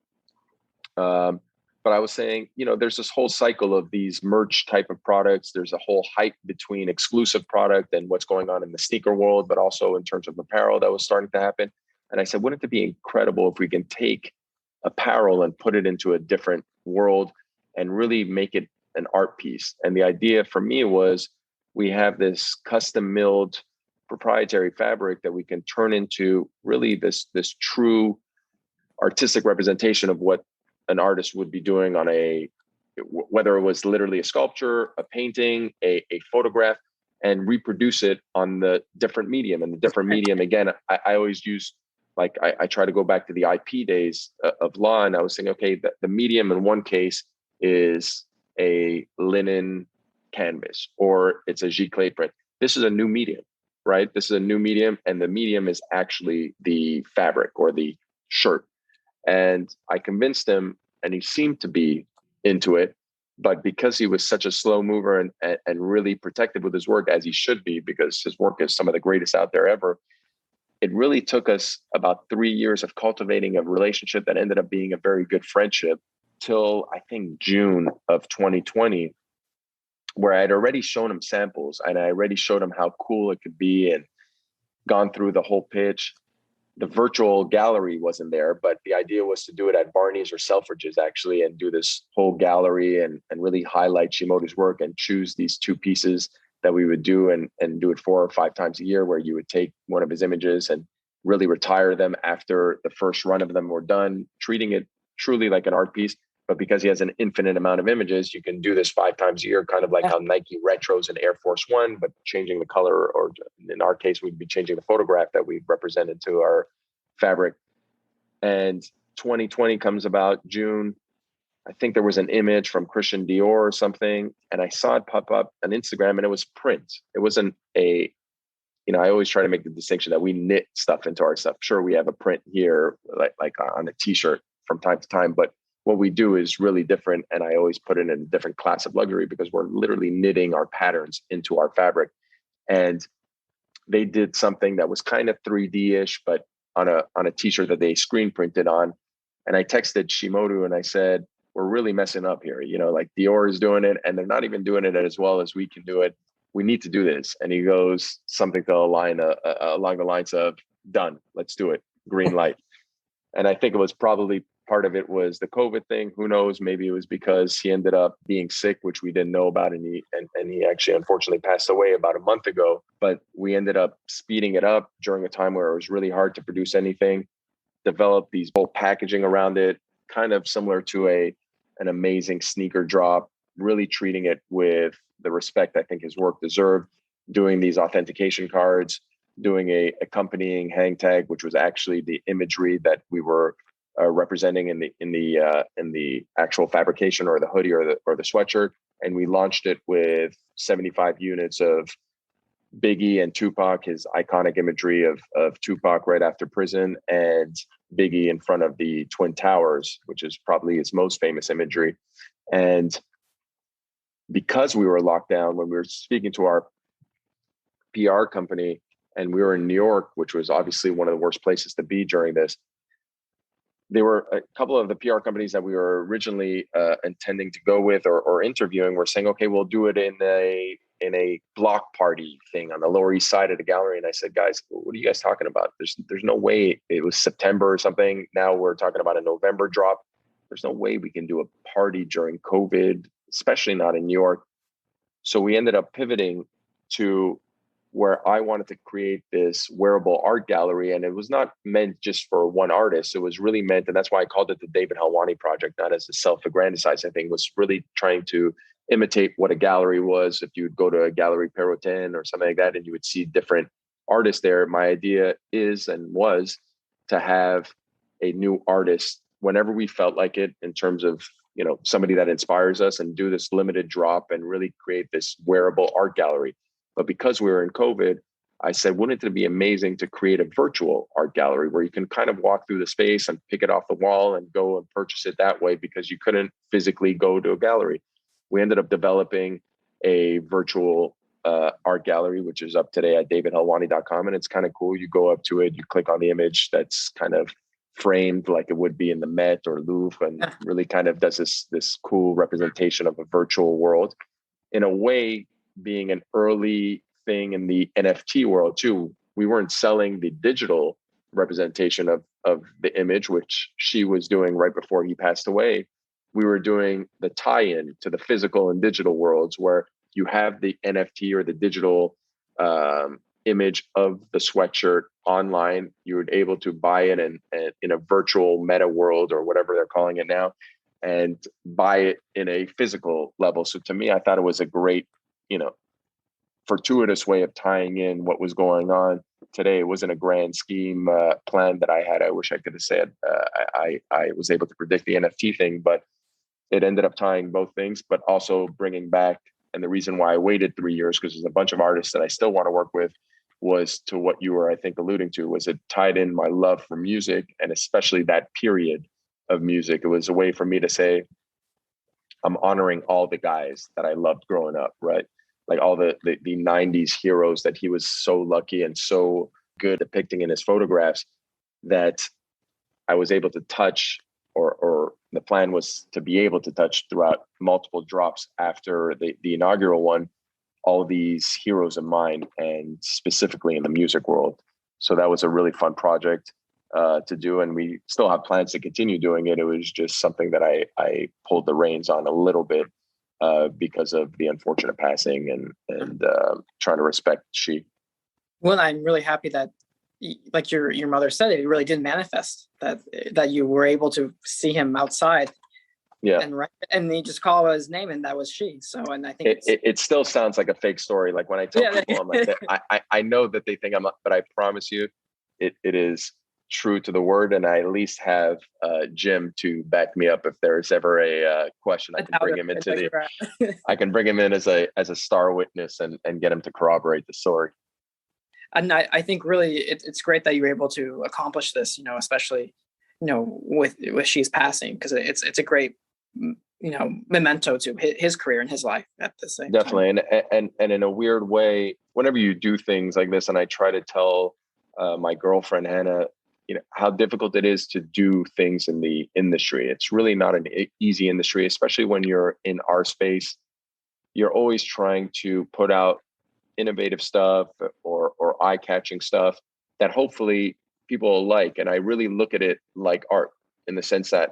But I was saying, there's this whole cycle of these merch type of products. There's a whole hype between exclusive product and what's going on in the sneaker world, but also in terms of apparel that was starting to happen. And I said, wouldn't it be incredible if we can take apparel and put it into a different world and really make it an art piece? And the idea for me was we have this custom milled proprietary fabric that we can turn into really this true artistic representation of what an artist would be doing on whether it was literally a sculpture, a painting, a photograph, and reproduce it on the different medium. And the different medium, again, I always use, like, I try to go back to the IP days of law. And I was saying, okay, the medium in one case is a linen canvas, or it's a giclée print. This is a new medium, right? This is a new medium. And the medium is actually the fabric or the shirt. And I convinced him, and he seemed to be into it. But because he was such a slow mover and really protective with his work, as he should be, because his work is some of the greatest out there ever, it really took us about 3 years of cultivating a relationship that ended up being a very good friendship till I think June of 2020, where I had already shown him samples and I already showed him how cool it could be and gone through the whole pitch. The virtual gallery wasn't there, but the idea was to do it at Barney's or Selfridges actually, and do this whole gallery and really highlight Chi Modu's work and choose these two pieces that we would do and do it 4 or 5 times a year, where you would take one of his images and really retire them after the first run of them were done, treating it truly like an art piece. But because he has an infinite amount of images, you can do this 5 times a year, kind of like how Nike retros an Air Force One, but changing the color, or in our case, we'd be changing the photograph that we represented to our fabric. And 2020 comes about, June. I think there was an image from Christian Dior or something, and I saw it pop up on Instagram, and it was print. It wasn't I always try to make the distinction that we knit stuff into our stuff. Sure, we have a print here, like on a t-shirt from time to time, but what we do is really different. And I always put it in a different class of luxury because we're literally knitting our patterns into our fabric. And they did something that was kind of 3D-ish, but on a t-shirt that they screen printed on. And I texted Chi Modu and I said, we're really messing up here. Like Dior is doing it and they're not even doing it as well as we can do it. We need to do this. And he goes something along the lines of, done, let's do it. Green light. And I think it was probably part of it was the COVID thing. Who knows? Maybe it was because he ended up being sick, which we didn't know about. And he actually unfortunately passed away about a month ago. But we ended up speeding it up during a time where it was really hard to produce anything, develop these whole packaging around it, kind of similar to an amazing sneaker drop, really treating it with the respect I think his work deserved, doing these authentication cards, doing a accompanying hang tag, which was actually the imagery that we were representing in the actual fabrication, or the hoodie, or the sweatshirt. And we launched it with 75 units of Biggie and Tupac, his iconic imagery of Tupac right after prison, and Biggie in front of the Twin Towers, which is probably his most famous imagery. And because we were locked down, when we were speaking to our PR company, and we were in New York, which was obviously one of the worst places to be during this, there were a couple of the PR companies that we were originally intending to go with or interviewing were saying, okay, we'll do it in a block party thing on the Lower East Side of the gallery. And I said, guys, what are you guys talking about? There's no way. It was September or something. Now we're talking about a November drop. There's no way we can do a party during COVID, especially not in New York. So we ended up pivoting to where I wanted to create this wearable art gallery. And it was not meant just for one artist. It was really meant, and that's why I called it the David Helwani Project, not as a self-aggrandizing thing. It was really trying to imitate what a gallery was. If you would go to a Gallery Perrotin or something like that, and you would see different artists there. My idea is and was to have a new artist whenever we felt like it, in terms of, somebody that inspires us, and do this limited drop and really create this wearable art gallery. But because we were in COVID, I said, wouldn't it be amazing to create a virtual art gallery where you can kind of walk through the space and pick it off the wall and go and purchase it that way, because you couldn't physically go to a gallery. We ended up developing a virtual art gallery, which is up today at davidhelwani.com. And it's kind of cool. You go up to it, you click on the image that's kind of framed like it would be in the Met or Louvre, and really kind of does this cool representation of a virtual world. In a way, being an early thing in the NFT world too, we weren't selling the digital representation of the image, which she was doing right before he passed away. We were doing the tie-in to the physical and digital worlds, where you have the NFT or the digital image of the sweatshirt online. You were able to buy it in a virtual meta world, or whatever they're calling it now, and buy it in a physical level. So to me, I thought it was a great, fortuitous way of tying in what was going on today. It wasn't a grand scheme plan that I had. I wish I could have said I was able to predict the NFT thing, but it ended up tying both things, but also bringing back. And the reason why I waited 3 years, because there's a bunch of artists that I still want to work with, was to what you were, I think, alluding to, was it tied in my love for music, and especially that period of music. It was a way for me to say, I'm honoring all the guys that I loved growing up, right? Like all the 90s heroes that he was so lucky and so good depicting in his photographs, that I was able to touch, or the plan was to be able to touch throughout multiple drops after the inaugural one, all these heroes of mine, and specifically in the music world. So that was a really fun project to do. And we still have plans to continue doing it. It was just something that I pulled the reins on a little bit because of the unfortunate passing, and trying to respect Chi. Well, I'm really happy that, like your mother said, it really did manifest, that you were able to see him outside. Yeah. And they just call his name, and that was she. So, and I think it still sounds like a fake story. Like when I tell people, I'm like, I know that they think I'm not, but I promise you, it is true to the word. And I at least have Jim to back me up if there's ever a question. I can bring him into I can bring him in as a star witness and get him to corroborate the story. And I think really it's great that you're able to accomplish this, especially, with she's passing, because it's a great, memento to his career and his life at the same Definitely. time. And in a weird way, whenever you do things like this, and I try to tell my girlfriend, Hannah, how difficult it is to do things in the industry. It's really not an easy industry, especially when you're in our space. You're always trying to put out innovative stuff or eye-catching stuff that hopefully people will like. And I really look at it like art, in the sense that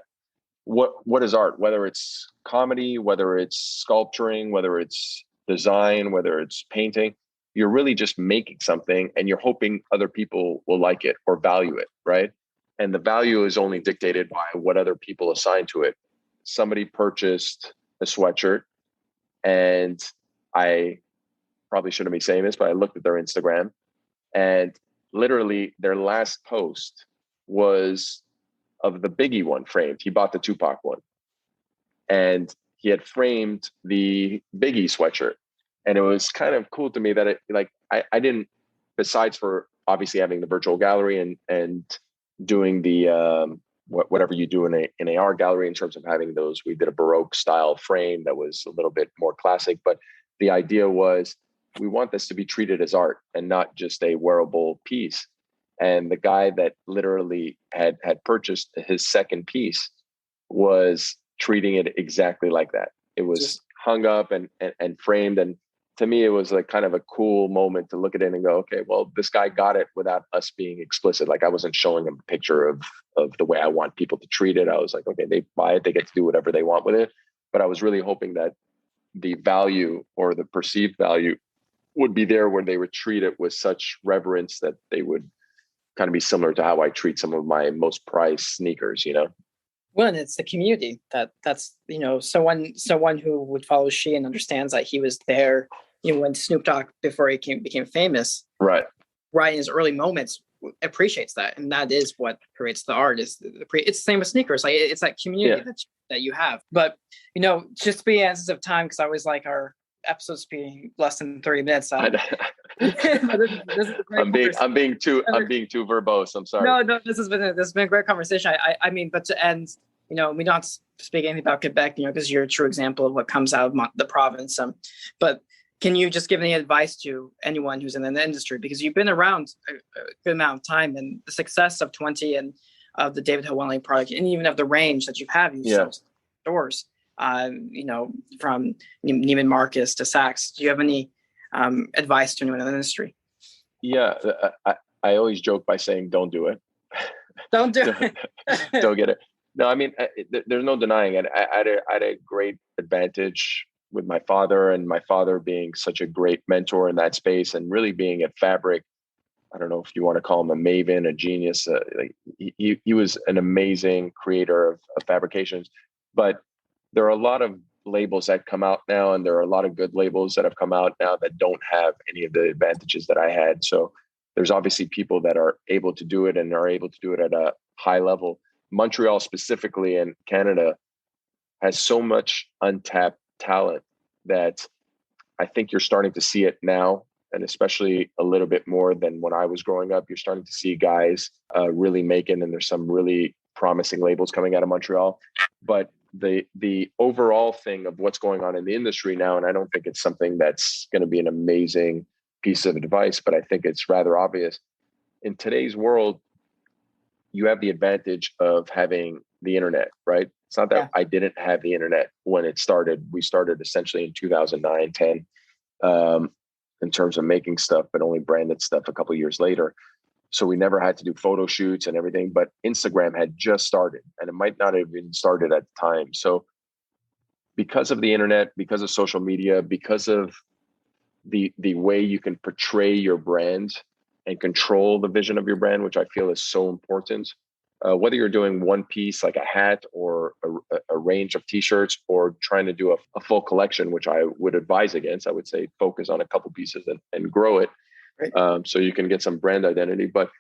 what is art? Whether it's comedy, whether it's sculpturing, whether it's design, whether it's painting, you're really just making something, and you're hoping other people will like it or value it, right? And the value is only dictated by what other people assign to it. Somebody purchased a sweatshirt, and I probably shouldn't be saying this, but I looked at their Instagram, And literally their last post was of the Biggie one framed. He bought the Tupac one. And he had framed the Biggie sweatshirt. And it was kind of cool to me that I didn't, besides for obviously having the virtual gallery and doing the whatever you do in an AR gallery in terms of having those, we did a Baroque style frame that was a little bit more classic, but the idea was we want this to be treated as art and not just a wearable piece. And the guy that literally had purchased his second piece was treating it exactly like that. It was just hung up and framed. And to me, it was like kind of a cool moment to look at it and go, okay, well, this guy got it without us being explicit. Like I wasn't showing him a picture of the way I want people to treat it. I was like, okay, they buy it, they get to do whatever they want with it. But I was really hoping that the value or the perceived value would be there when they would treat it with such reverence that they would kind of be similar to how I treat some of my most prized sneakers, you know? Well, and it's the community that's, you know, someone who would follow Chi and understands that he was there, you know, when Snoop Dogg, before he became famous, right in his early moments, appreciates that. And that is what creates the art. It's the same with sneakers. Like it's that community that you have. But, you know, just to be as of time, because I always like our episodes being less than 30 minutes. This is I'm being too verbose. I'm sorry. No, this has been a great conversation. I mean, but to end, you know, we don't speak anything about Quebec, you know, because you're a true example of what comes out of the province. But can you just give any advice to anyone who's in the industry, because you've been around a good amount of time, and the success of 20 and of the David Helwani Project, and even of the range that you have in stores, you know, from Neiman Marcus to Saks. Do you have any advice to anyone in the industry? Yeah, I always joke by saying, don't do it. Don't do it. Don't get it. No, I mean, there's no denying it. I had a great advantage with my father, and my father being such a great mentor in that space and really being at Fabric. I don't know if you want to call him a maven, a genius. He was an amazing creator of fabrications. But there are a lot of labels that come out now, and there are a lot of good labels that have come out now that don't have any of the advantages that I had. So there's obviously people that are able to do it and are able to do it at a high level. Montreal specifically in Canada has so much untapped talent that I think you're starting to see it now, and especially a little bit more than when I was growing up. You're starting to see guys really making, and there's some really promising labels coming out of Montreal. But the overall thing of what's going on in the industry now, and I don't think it's something that's going to be an amazing piece of advice, but I think it's rather obvious. In today's world, you have the advantage of having the internet, right? It's not that I didn't have the internet when it started. We started essentially in 2009, 10, in terms of making stuff, but only branded stuff a couple of years later. So we never had to do photo shoots and everything, but Instagram had just started, and it might not have even started at the time. So because of the internet, because of social media, because of the way you can portray your brand and control the vision of your brand, which I feel is so important, whether you're doing one piece like a hat or a range of t-shirts, or trying to do a full collection, which I would advise against. I would say focus on a couple pieces and grow it. Right. So you can get some brand identity. But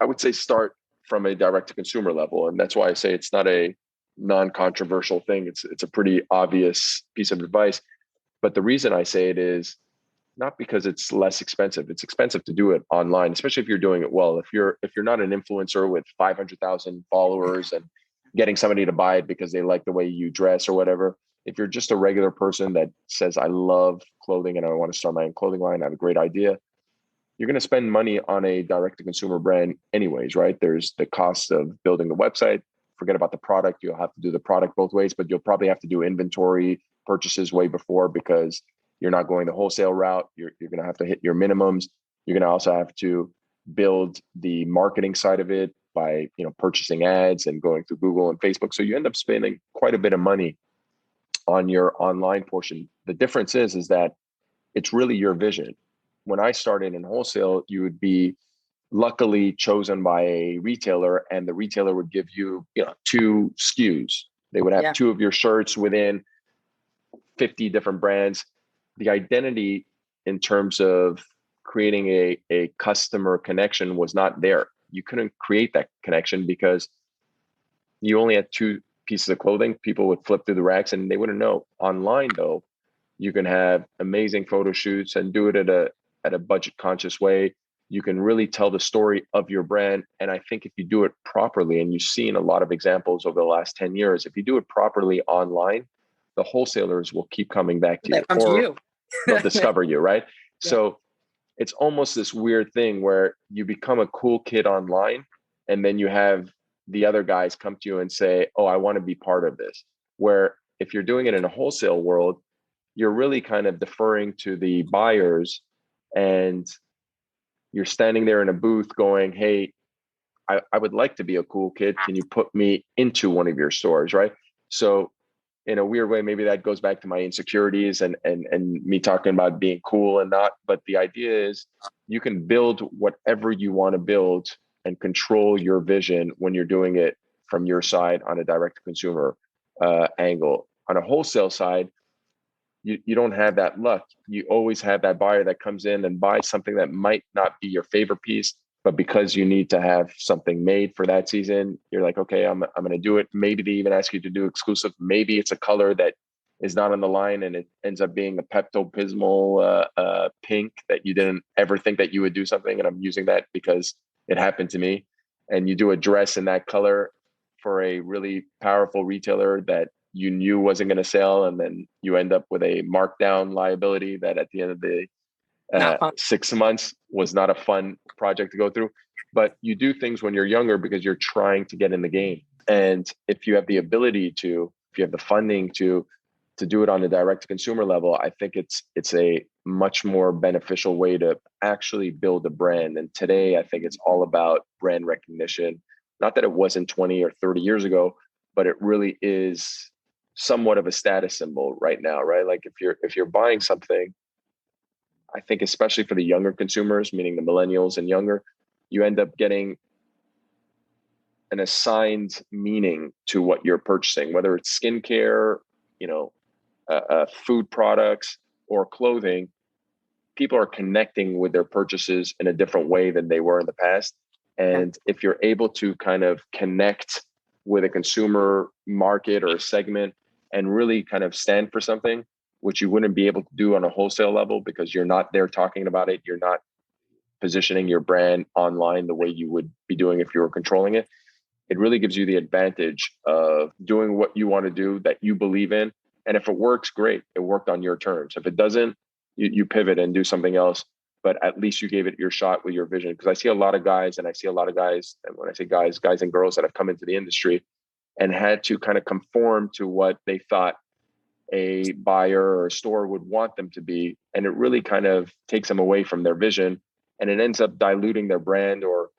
I would say start from a direct to consumer level. And that's why I say it's not a non-controversial thing. It's a pretty obvious piece of advice. But the reason I say it is not because it's less expensive. It's expensive to do it online, especially if you're doing it well. If you're not an influencer with 500,000 followers and getting somebody to buy it because they like the way you dress or whatever, if you're just a regular person that says, I love clothing and I want to start my own clothing line, I have a great idea, you're going to spend money on a direct-to-consumer brand anyways, right? There's the cost of building the website. Forget about the product. You'll have to do the product both ways, but you'll probably have to do inventory purchases way before, because you're not going the wholesale route. You're going to have to hit your minimums. You're going to also have to build the marketing side of it by, purchasing ads and going through Google and Facebook. So you end up spending quite a bit of money on your online portion. The difference is that it's really your vision. When I started in wholesale, you would be luckily chosen by a retailer, and the retailer would give you, 2 SKUs. They would have 2 of your shirts within 50 different brands. The identity in terms of creating a customer connection was not there. You couldn't create that connection because you only had two pieces of clothing. People would flip through the racks and they wouldn't know. Online though, you can have amazing photo shoots and do it at a budget conscious way. You can really tell the story of your brand. And I think if you do it properly, and you've seen a lot of examples over the last 10 years, if you do it properly online, the wholesalers will keep coming back to you, or they'll discover you, right? Yeah. So it's almost this weird thing where you become a cool kid online, and then you have the other guys come to you and say, oh, I want to be part of this. Where if you're doing it in a wholesale world, you're really kind of deferring to the buyers, and you're standing there in a booth going, hey, I would like to be a cool kid. Can you put me into one of your stores, right? So in a weird way, maybe that goes back to my insecurities and me talking about being cool and not. But the idea is you can build whatever you want to build and control your vision when you're doing it from your side on a direct to consumer angle. On a wholesale side, you don't have that luck. You always have that buyer that comes in and buys something that might not be your favorite piece, but because you need to have something made for that season, you're like, okay, I'm going to do it. Maybe they even ask you to do exclusive. Maybe it's a color that is not on the line and it ends up being a Pepto-Bismol pink that you didn't ever think that you would do something. And I'm using that because it happened to me. And you do a dress in that color for a really powerful retailer that you knew wasn't going to sell, and then you end up with a markdown liability that at the end of the 6 months was not a fun project to go through. But you do things when you're younger because you're trying to get in the game. And if you have the ability to, if you have the funding to do it on a direct to consumer level, I think it's a much more beneficial way to actually build a brand. And today, I think it's all about brand recognition. Not that it wasn't 20 or 30 years ago, but it really is somewhat of a status symbol right now, right? Like if you're buying something, I think especially for the younger consumers, meaning the millennials and younger, you end up getting an assigned meaning to what you're purchasing, whether it's skincare, food products, or clothing. People are connecting with their purchases in a different way than they were in the past. And if you're able to kind of connect with a consumer market or a segment and really kind of stand for something, which you wouldn't be able to do on a wholesale level because you're not there talking about it. You're not positioning your brand online the way you would be doing if you were controlling it. It really gives you the advantage of doing what you want to do that you believe in. And if it works, great. It worked on your terms. If it doesn't, you pivot and do something else. But at least you gave it your shot with your vision. Because I see a lot of guys, and when I say guys and girls that have come into the industry and had to kind of conform to what they thought a buyer or a store would want them to be. And it really kind of takes them away from their vision, and it ends up diluting their brand or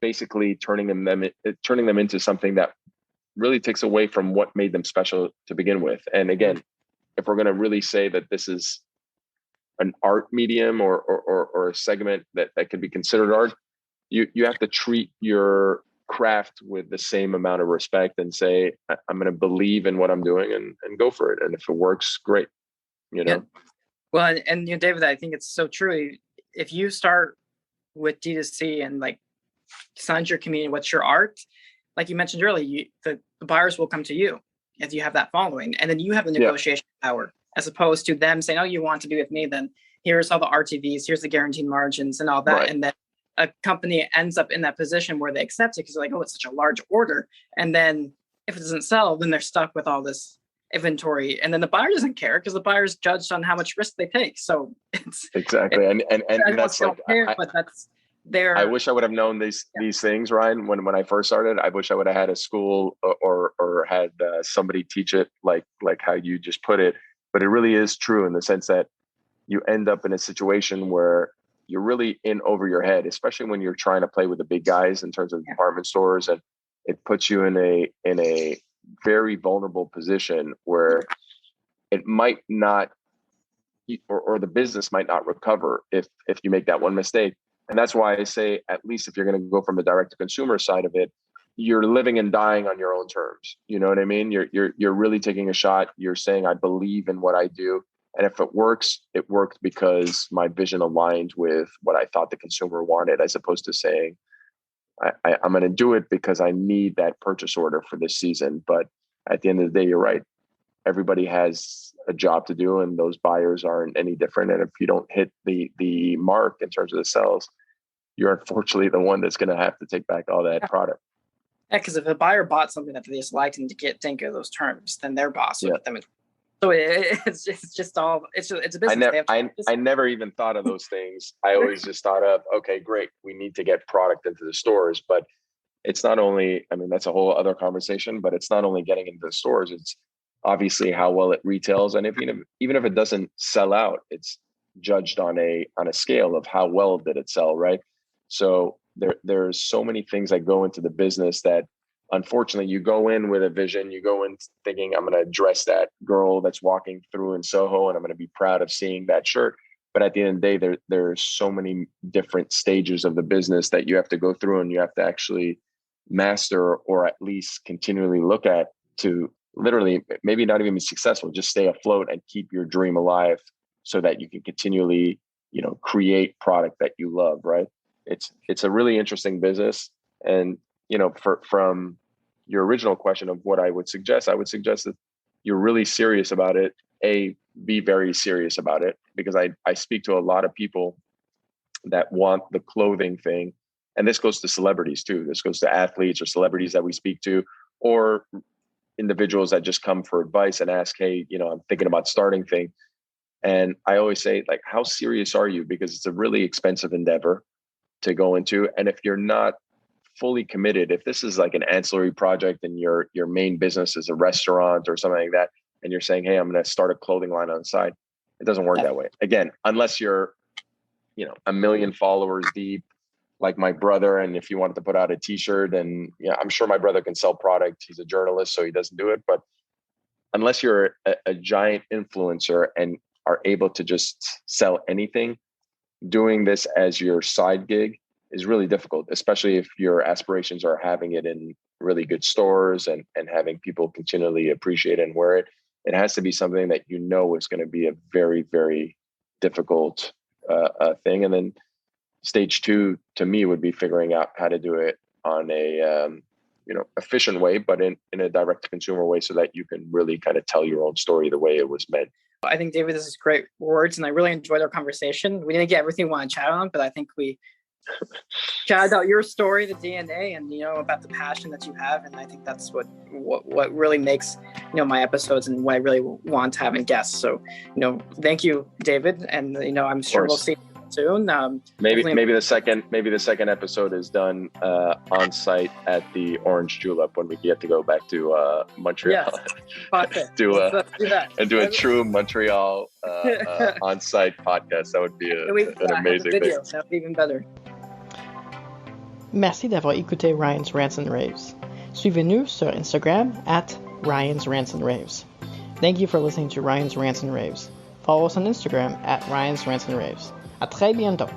basically turning them into something that really takes away from what made them special to begin with. And again, if we're going to really say that this is an art medium or a segment that could be considered art, you have to treat your craft with the same amount of respect and say, I'm going to believe in what I'm doing and go for it. And if it works, great. Yeah. Well, and David, I think it's so true. If you start with D2C and like sign your community, what's your art? Like you mentioned earlier, the buyers will come to you if you have that following, and then you have the negotiation power, as opposed to them saying, oh, you want to be with me, then here's all the RTVs, here's the guaranteed margins and all that. Right. And then a company ends up in that position where they accept it because they're like, oh, it's such a large order. And then if it doesn't sell, then they're stuck with all this inventory. And then the buyer doesn't care because the buyer's judged on how much risk they take. So it's exactly. And that's like, but that's there. I wish I would have known these things, Ryan, when I first started. I wish I would have had a school or had somebody teach it like how you just put it. But it really is true in the sense that you end up in a situation where you're really in over your head, especially when you're trying to play with the big guys in terms of department stores, and it puts you in a very vulnerable position where it might not, or the business might not recover if you make that one mistake. And that's why I say, at least if you're going to go from the direct to consumer side of it, you're living and dying on your own terms. You know what I mean? You're really taking a shot. You're saying, I believe in what I do. And if it works, it worked because my vision aligned with what I thought the consumer wanted, as opposed to saying, I'm going to do it because I need that purchase order for this season. But at the end of the day, you're right. Everybody has a job to do, and those buyers aren't any different. And if you don't hit the mark in terms of the sales, you're unfortunately the one that's going to have to take back all that product. Yeah, because if a buyer bought something that they just liked and didn't get those terms, then their boss would get them. So it's just all it's a business. I never even thought of those things. I always just thought of, okay, great, we need to get product into the stores. But it's not only, I mean, that's a whole other conversation, but it's not only getting into the stores, it's obviously how well it retails. And even if it doesn't sell out, it's judged on a scale of how well did it sell, right? So there's so many things that go into the business that, unfortunately, you go in with a vision, you go in thinking, I'm going to dress that girl that's walking through in Soho and I'm going to be proud of seeing that shirt. But at the end of the day, there's so many different stages of the business that you have to go through, and you have to actually master, or at least continually look at, to literally maybe not even be successful, just stay afloat and keep your dream alive so that you can continually, create product that you love, right? It's a really interesting business. And, from your original question of what I would suggest that you're really serious about it. Be very serious about it, because I speak to a lot of people that want the clothing thing. And this goes to celebrities too. This goes to athletes or celebrities that we speak to, or individuals that just come for advice and ask, hey, I'm thinking about starting thing. And I always say, like, how serious are you? Because it's a really expensive endeavor to go into. And if you're not fully committed, if this is like an ancillary project and your main business is a restaurant or something like that, and you're saying, hey, I'm going to start a clothing line on the side, it doesn't work that way. Again, unless you're, 1 million followers deep, like my brother. And if you wanted to put out a t-shirt, and I'm sure my brother can sell product. He's a journalist, so he doesn't do it. But unless you're a giant influencer and are able to just sell anything, doing this as your side gig is really difficult, especially if your aspirations are having it in really good stores and having people continually appreciate it and wear it. It has to be something that is going to be a very, very difficult thing. And then stage 2 to me would be figuring out how to do it on a efficient way, but in a direct to consumer way, so that you can really kind of tell your own story the way it was meant. I think, David, this is great words, and I really enjoyed our conversation. We didn't get everything we want to chat on, but I think we chatted out your story, the DNA, and about the passion that you have. And I think that's what really makes my episodes and what I really want to have in guests. So thank you, David, and I'm sure we'll see you soon. Maybe the second episode is done on site at the Orange Julep when we get to go back to Montreal. Yes. do let's do that. And do a true Montreal on-site podcast. That would be an amazing thing. That would be even better. Merci d'avoir écouté Ryan's Rants and Raves. Suivez-nous sur Instagram at Ryan's Rants and Raves. Thank you for listening to Ryan's Rants and Raves. Follow us on Instagram at Ryan's Rants and Raves. À très bientôt.